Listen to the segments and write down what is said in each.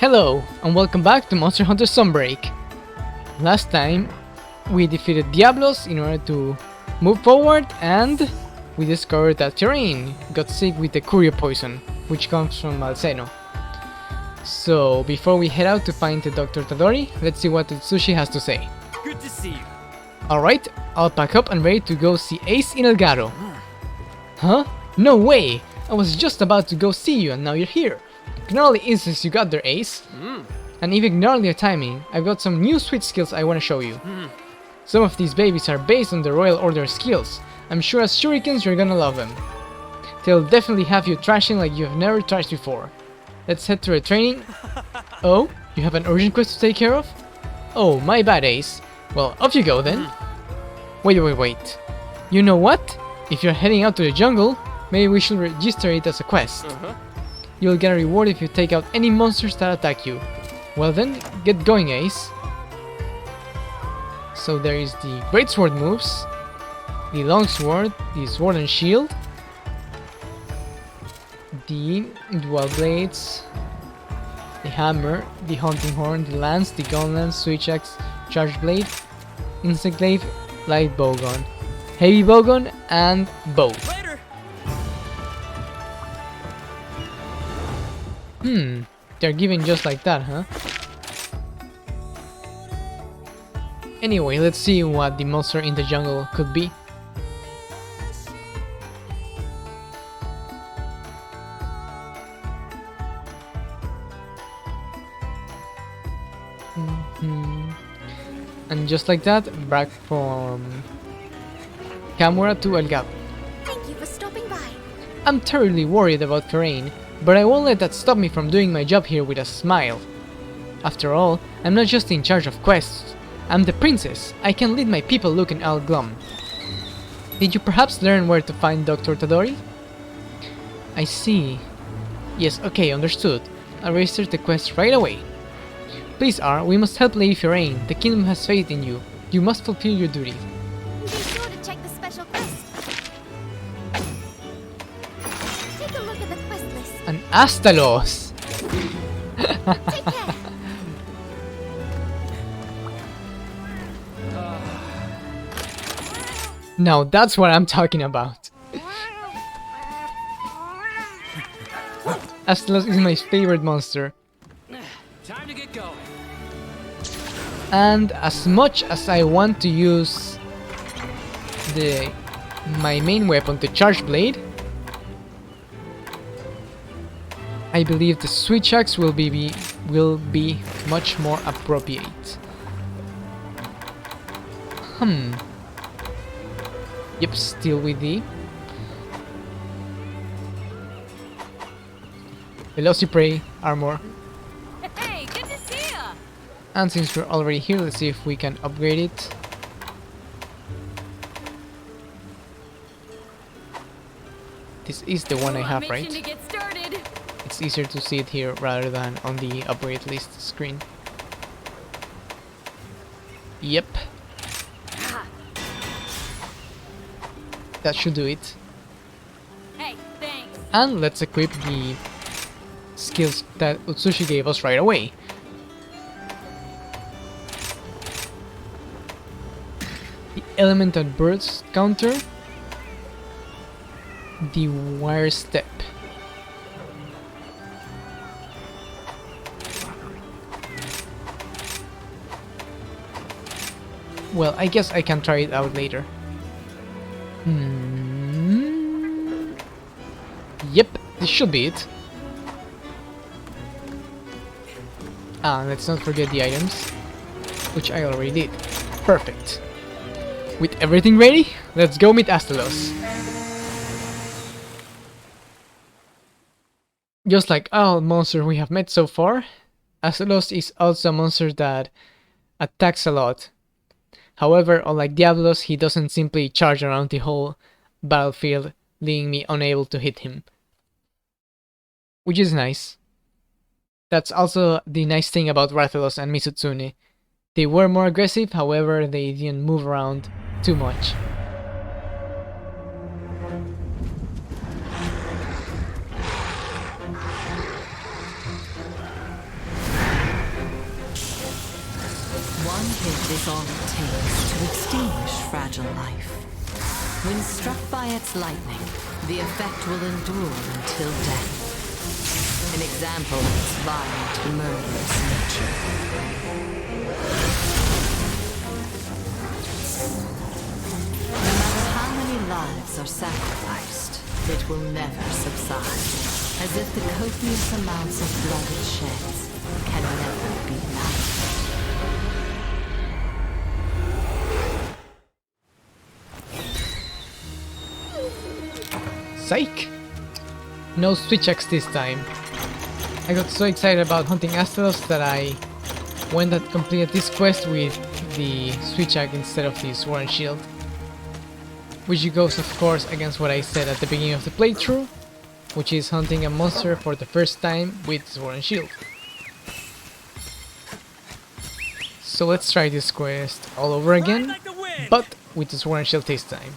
Hello, and welcome back to Monster Hunter Sunbreak. Last time, we defeated Diablos in order to move forward, and we discovered that Fiorayne got sick with the courier poison, which comes from Malseno. So, before we head out to find the Dr. Tadori, let's see what Tsushi has to say. Good to see you. Alright, I'll pack up and ready to go see Ace in Elgato. Huh? No way! I was just about to go see you and now you're here. Ignore the instance you got there, Ace. And even ignoring your timing, I've got some new sweet skills I want to show you. Some of these babies are based on the Royal Order skills. I'm sure as shurikens you're gonna love them. They'll definitely have you trashing like you've never trashed before. Let's head to a training. Oh, you have an urgent quest to take care of? Oh, my bad, Ace. Well, off you go then. Wait. You know what? If you're heading out to the jungle, maybe we should register it as a quest. You'll get a reward if you take out any monsters that attack you. Well then, get going, Ace. So there is the Great Sword moves, the Long Sword, the Sword and Shield, the Dual Blades, the Hammer, the Hunting Horn, the Lance, the Gun Lance, Switch Axe, Charge Blade, Insect Glaive, Light Bowgun, Heavy Bowgun, and Bow. Later. They're giving just like that, huh? Anyway, let's see what the monster in the jungle could be. And just like that, back from Kamura to Elgato. Thank you for stopping by. I'm terribly worried about Fiorayne, but I won't let that stop me from doing my job here with a smile. After all, I'm not just in charge of quests. I'm the princess. I can lead my people looking all glum. Did you perhaps learn where to find Dr. Tadori? I see. Yes, okay, understood. I'll register the quest right away. Please, R, we must help Lady Fiorayne. The kingdom has faith in you. You must fulfill your duty. Be sure to check the special quest. Take a look at the quest list. An Astalos! Take care. Now that's what I'm talking about. Astalos is my favorite monster. Time to get going. And as much as I want to use my main weapon, the Charge Blade, I believe the Switch Axe will be much more appropriate. Yep, still with the Velociprey armor. Hey, good to see ya. And since we're already here, let's see if we can upgrade it. This is the one I have, right? To get started. It's easier to see it here rather than on the upgrade list screen. Yep. That should do it. Hey, thanks. And let's equip the skills that Utsushi gave us right away. The Elemental Burst counter. The Wire Step. Well, I guess I can try it out later. Yep, this should be it. Let's not forget the items, which I already did. Perfect. With everything ready, let's go meet Astalos. Just like all monsters we have met so far, Astalos is also a monster that attacks a lot. However, unlike Diablos, he doesn't simply charge around the whole battlefield, leaving me unable to hit him. Which is nice. That's also the nice thing about Rathalos and Mizu. They were more aggressive, however, they didn't move around too much. One hit is all it takes to extinguish fragile life. When struck by its lightning, the effect will endure until death. An example of its violent, murderous nature. No matter how many lives are sacrificed, it will never subside, as if the copious amounts of blood it sheds can never be matched. Psych! No switch axe this time. I got so excited about hunting Astalos that I went and completed this quest with the switch axe instead of the sword and shield. Which goes of course against what I said at the beginning of the playthrough, which is hunting a monster for the first time with sword and shield. So let's try this quest all over again, but with the sword and shield this time.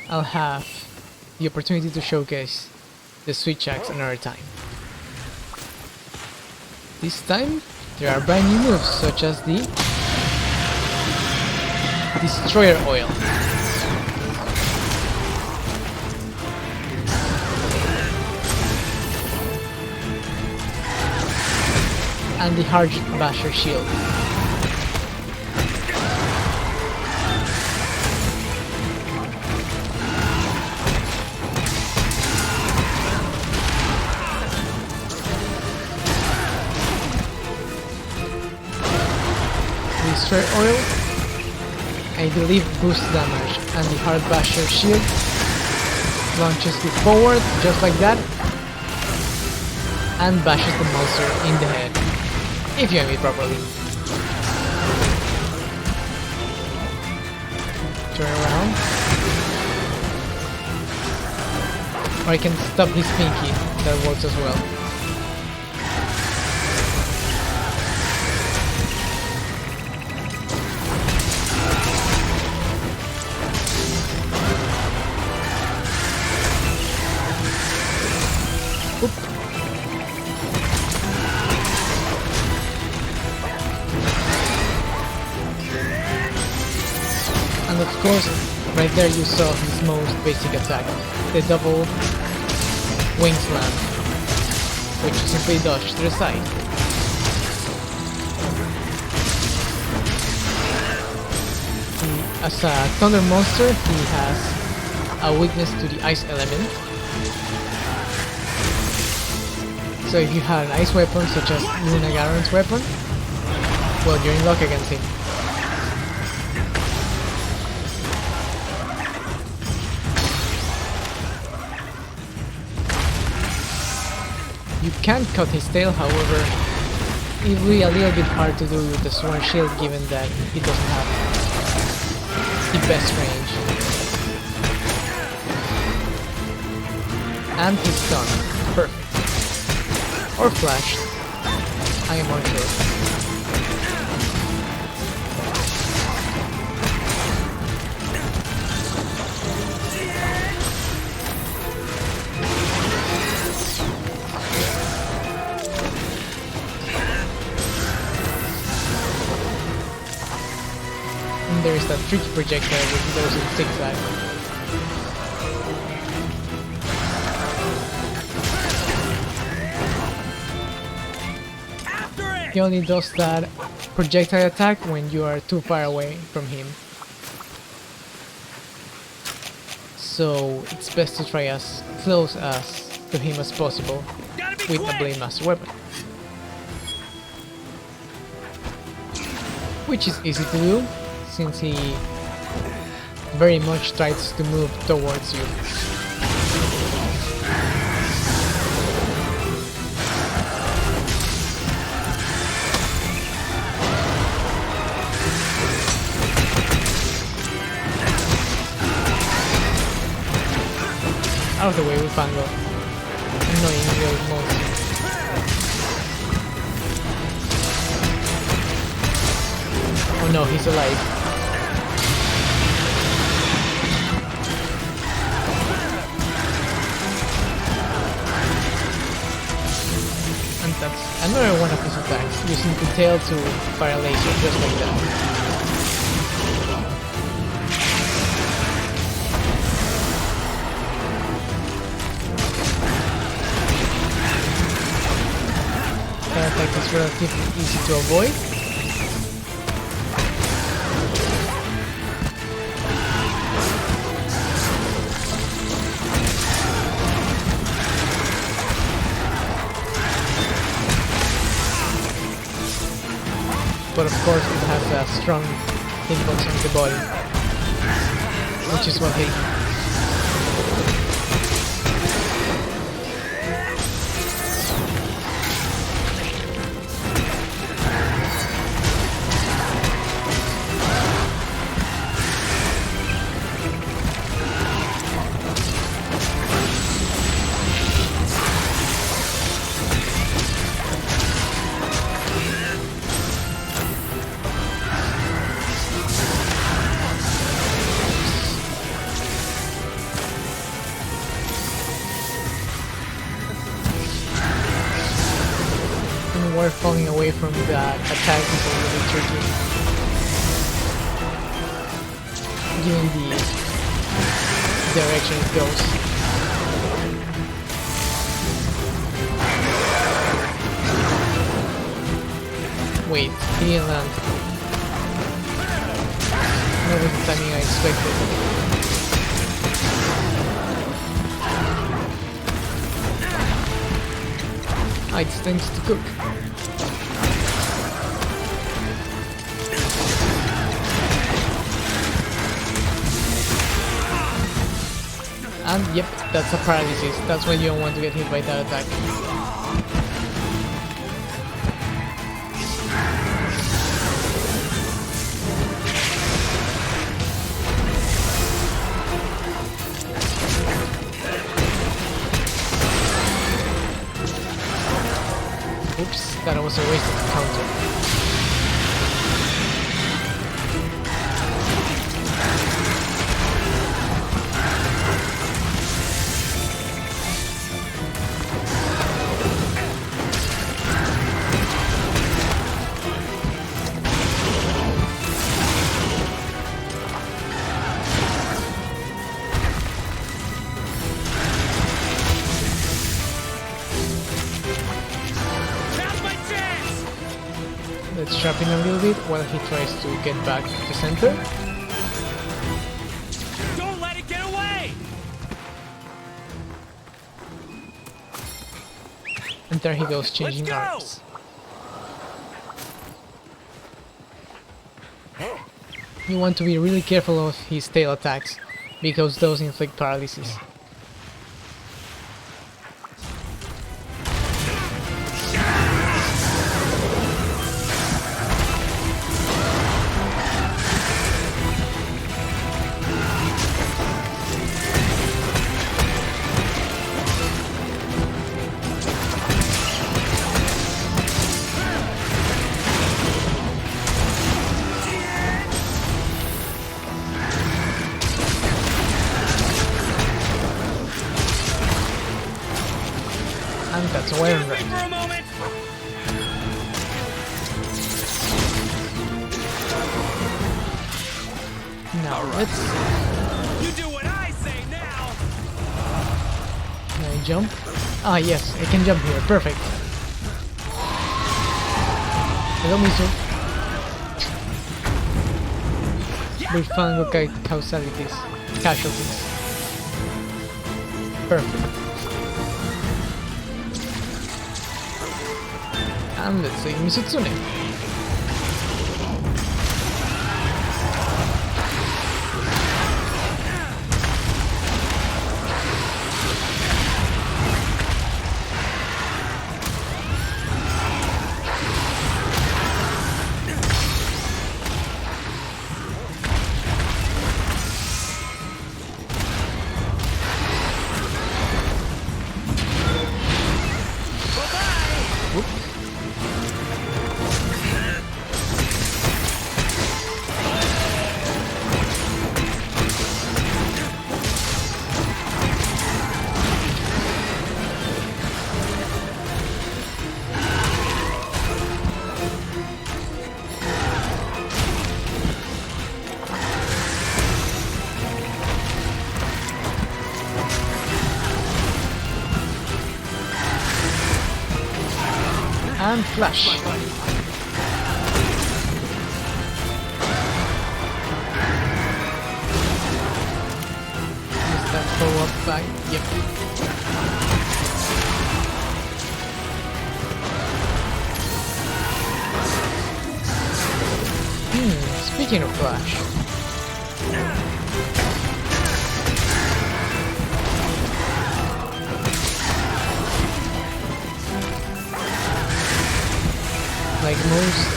I'll have the opportunity to showcase the switch axe another time. This time there are brand new moves such as the Destroyer Oil. And the Hard Basher Shield. Destroyer Oil, I believe, boosts damage, and the Hard Basher Shield launches it forward just like that and bashes the monster in the head, if you aim it properly. Turn around. Or I can stop his pinky, that works as well. Oop. And of course, right there you saw his most basic attack, the double wing slam, which you simply dodge to the side. As a thunder monster, he has a weakness to the ice element. So if you had an ice weapon such as Lunagaron's weapon, well, you're in luck against him. You can cut his tail, however, it will be a little bit hard to do with the sword and shield given that he doesn't have the best range. And he's stunned. Perfect. Or flashed. I am unsure. And there is that tricky projectile which goes in zigzag. He only does that projectile attack when you are too far away from him. So it's best to try as close as to him as possible with a Blade Master weapon. Which is easy to do, since he very much tries to move towards you. Out of the way, we found the annoying little monster. Oh no, he's alive. And that's another one of his attacks, using the tail to fire a laser just like that. That attack is relatively easy to avoid. But of course it has a strong hitbox on the body, which is what he... We're falling away from that attack is a little tricky, given the direction it goes. Wait, he didn't land. That was the timing I expected. It stinks to cook. And yep, that's a paralysis. That's why you don't want to get hit by that attack. Oops, that was a wasted counter. Let's trap him a little bit while he tries to get back to the center. Don't let it get away! And there he goes, changing Let's go! arms. You want to be really careful of his tail attacks, because those inflict paralysis. And that's a weapon right. For a moment. Now let's... You do what I say now. Can I jump? Ah yes, I can jump here, perfect. Hello Mizu. We found local casualties. Perfect. And let's see Misutsune. And flash. Is that follow-up back? Yep. Speaking of flash. Like most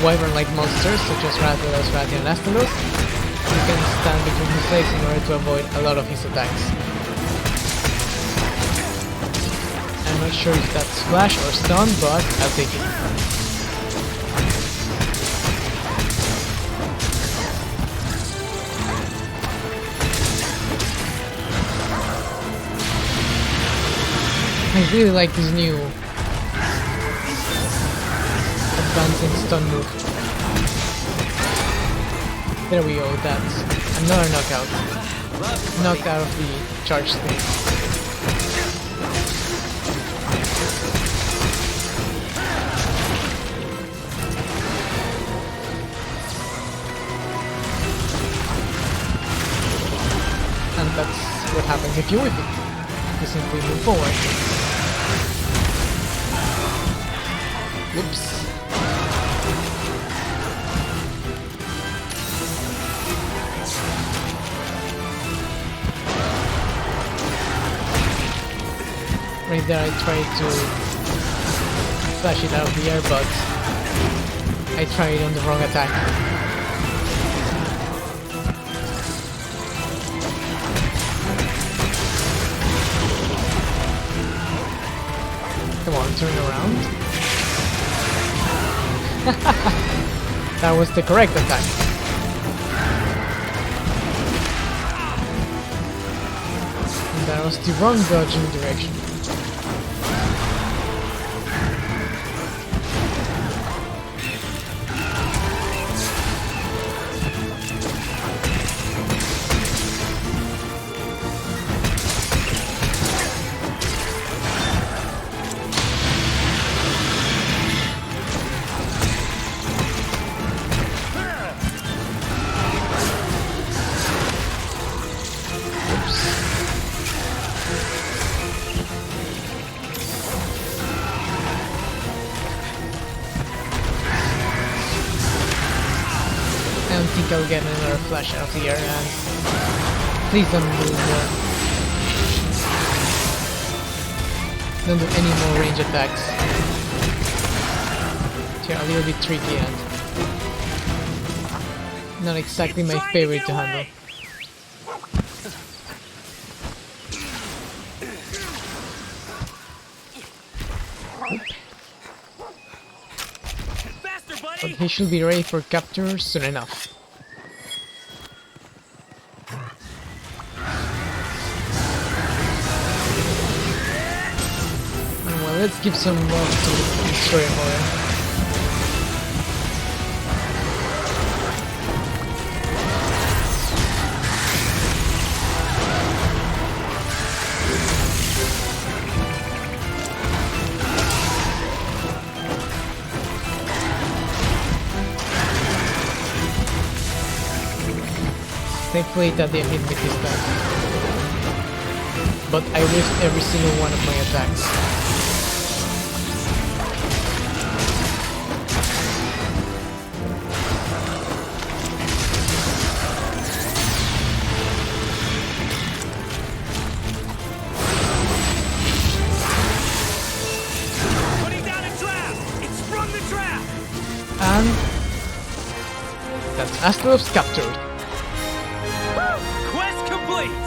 wyvern-like monsters such as Rathalos, Rathalos, and Astalos, you can stand between his legs in order to avoid a lot of his attacks. I'm not sure if that's flash or stun, but I'll take it. I really like this new advancing stun move. There we go, that's another knockout. Knocked out of the charge state. And that's what happens if you whip it. You simply move forward. Whoops. Right there I tried to flash it out of the air, but I tried on the wrong attack. Come on, turn around. That was the correct attack. And that was the wrong dodging direction. I don't think I'll get another flash out of the air, and please don't do more. Don't do any more range attacks. They're a little bit tricky and not exactly my favorite to handle. But he should be ready for capture soon enough. Well, let's give some love to Fiorayne. Thankfully that they hit me this time. But I whiffed every single one of my attacks. Putting down a trap! It sprung the trap! And that's Astalos captured. Quest complete!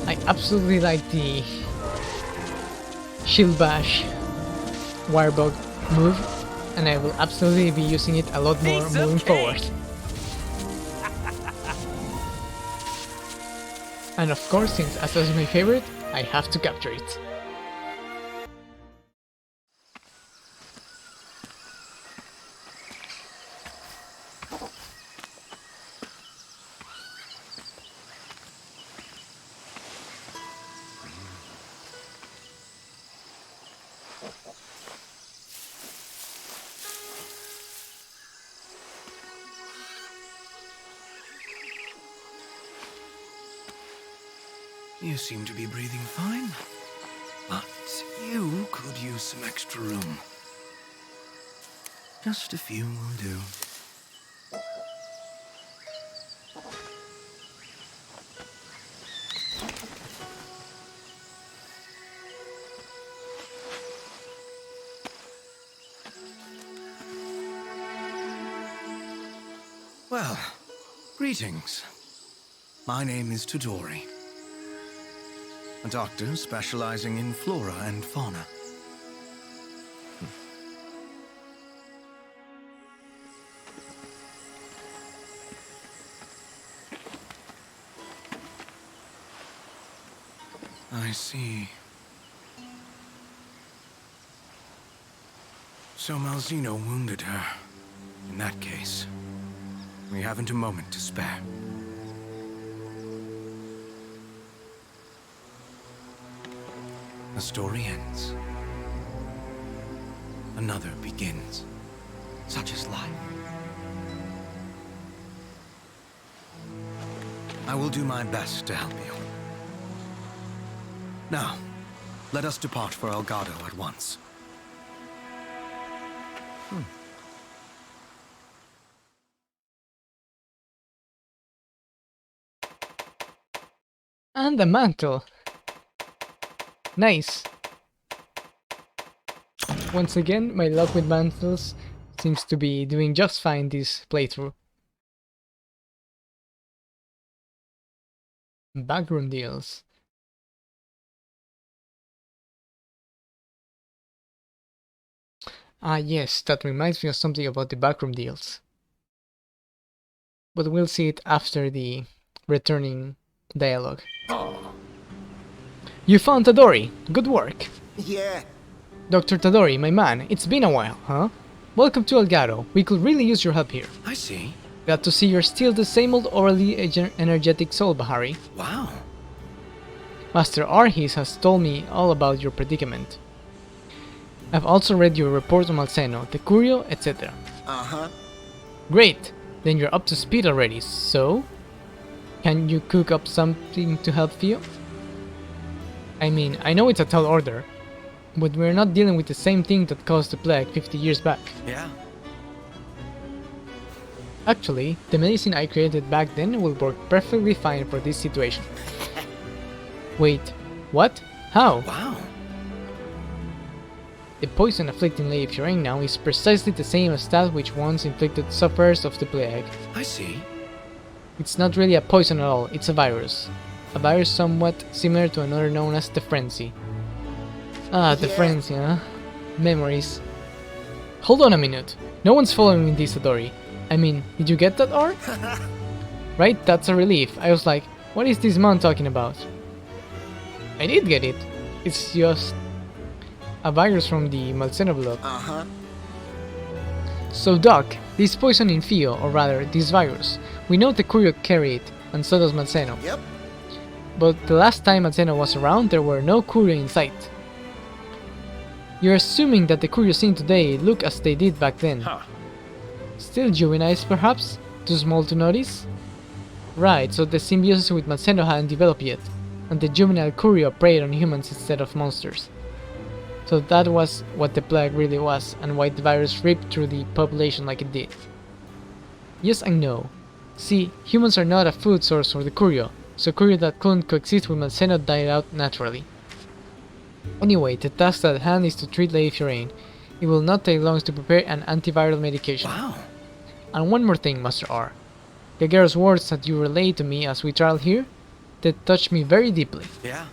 I absolutely like the Shield Bash Wirebug move, and I will absolutely be using it a lot more Piece of moving cake. forward. And of course, since Astalos is my favorite, I have to capture it. You seem to be breathing fine. But you could use some extra room. Just a few will do. Well, greetings. My name is Tadori. A doctor specializing in flora and fauna. I see. So Malzeno wounded her. In that case, we haven't a moment to spare. The story ends. Another begins. Such is life. I will do my best to help you. Now, let us depart for Elgato at once. And the mantle. Nice. Once again, my luck with mantles seems to be doing just fine this playthrough. Backroom deals. Ah yes, that reminds me of something about the backroom deals. But we'll see it after the returning dialogue. You found Tadori! Good work! Yeah. Dr. Tadori, my man, it's been a while, huh? Welcome to Elgato. We could really use your help here. I see. Glad to see you're still the same old orally energetic soul, Bahari. Wow. Master Arhis has told me all about your predicament. I've also read your report on Malseno, the Curio, etc. Uh-huh. Great! Then you're up to speed already, so... Can you cook up something to help Fio? I mean, I know it's a tall order, but we're not dealing with the same thing that caused the plague 50 years back. Yeah. Actually, the medicine I created back then will work perfectly fine for this situation. Wait, what? How? Wow. The poison afflicting Lady Fiorayne now is precisely the same as that which once inflicted sufferers of the plague. I see. It's not really a poison at all, it's a virus. A virus somewhat similar to another known as the Frenzy. Ah, the Frenzy, huh? Memories. Hold on a minute. No one's following this, Tadori. I mean, did you get that R? Right, that's a relief. I was like, what is this man talking about? I did get it. It's just a virus from the Malseno blood. Uh-huh. So Doc, this poison in Fio, or rather, this virus, we know the Curio carry it, and so does Malseno. Yep. But the last time Malseno was around, there were no Curio in sight. You're assuming that the Curio seen today look as they did back then. Huh. Still juveniles, perhaps? Too small to notice? Right, so the symbiosis with Malseno hadn't developed yet, and the juvenile Curio preyed on humans instead of monsters. So that was what the plague really was, and why the virus ripped through the population like it did. Yes, I know. See, humans are not a food source for the Curio, so Curio that couldn't coexist with Malseno died out naturally. Anyway, the task at hand is to treat Lady Fiorayne. It will not take long to prepare an antiviral medication. Wow. And one more thing, Master R. Gagero's words that you relayed to me as we traveled here, that touched me very deeply. Yeah.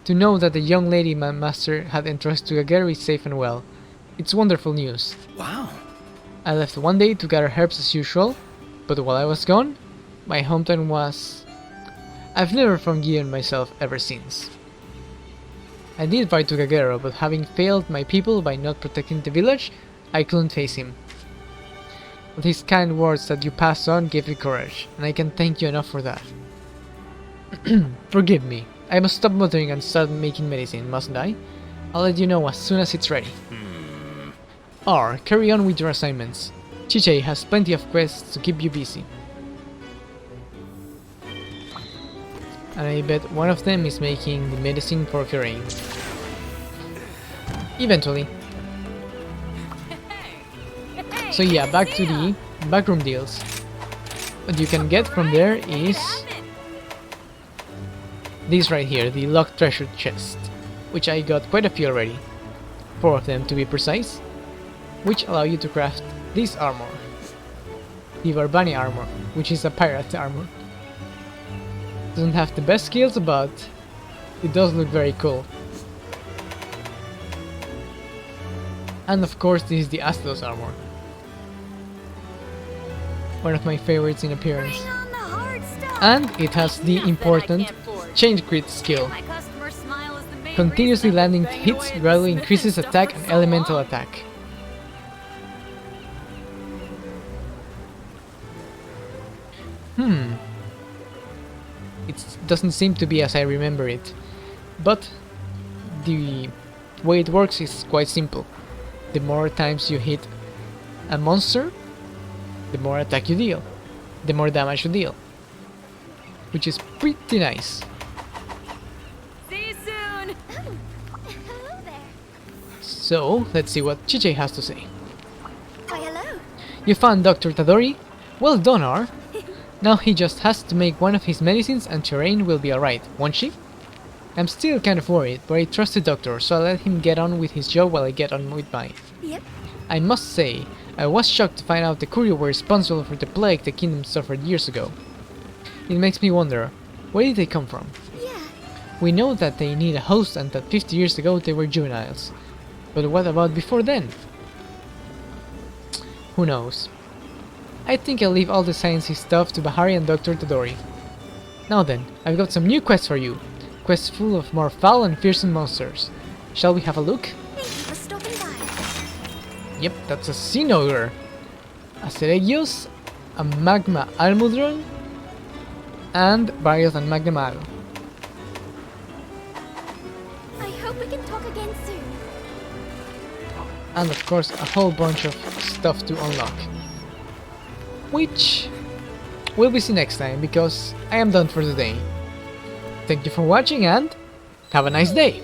To know that the young lady my master had entrusted to Gagero is safe and well. It's wonderful news. Wow. I left one day to gather herbs as usual, but while I was gone, my hometown was... I've never forgiven myself ever since. I did fight to Gagero, but having failed my people by not protecting the village, I couldn't face him. But his kind words that you passed on gave me courage, and I can thank you enough for that. Forgive me. I must stop muttering and start making medicine, mustn't I? I'll let you know as soon as it's ready. R, carry on with your assignments. Chiche has plenty of quests to keep you busy. And I bet one of them is making the medicine for Fiorayne. Eventually. So yeah, back to the backroom deals. What you can get from there is this right here, the locked treasure chest, which I got quite a few already. 4 of them to be precise, which allow you to craft this armor. The Barbani armor, which is a pirate armor. Doesn't have the best skills, but it does look very cool. And of course this is the Astalos armor. One of my favorites in appearance. Bring on the hard stuff. And it has the Enough that I important can't forge. change crit skill. My customer's smile is the main Continuously reason I'm landing banging hits away at gradually this increases stuff attack for and so elemental long. attack. It doesn't seem to be as I remember it, but the way it works is quite simple. The more times you hit a monster, the more attack you deal, the more damage you deal, which is pretty nice. See you soon. Hello there. So, let's see what Chiche has to say. Why, hello. You found Dr. Tadori? Well done, R. Now he just has to make one of his medicines and Fiorayne will be alright, won't she? I'm still kind of worried, but I trust the doctor, so I'll let him get on with his job while I get on with mine. Yep. I must say, I was shocked to find out the Courier were responsible for the plague the kingdom suffered years ago. It makes me wonder, where did they come from? Yeah. We know that they need a host and that 50 years ago they were juveniles. But what about before then? Who knows? I think I'll leave all the sciencey stuff to Bahari and Dr. Tadori. Now then, I've got some new quests for you. Quests full of more foul and fearsome monsters. Shall we have a look? Thank you for stopping by. Yep, that's a Sea Ogre, a Seregios, a Magma Almudron, and Barrios and Magna Malo. I hope we can talk again soon. And of course a whole bunch of stuff to unlock. Which we'll be see next time, because I am done for today. Thank you for watching and have a nice day!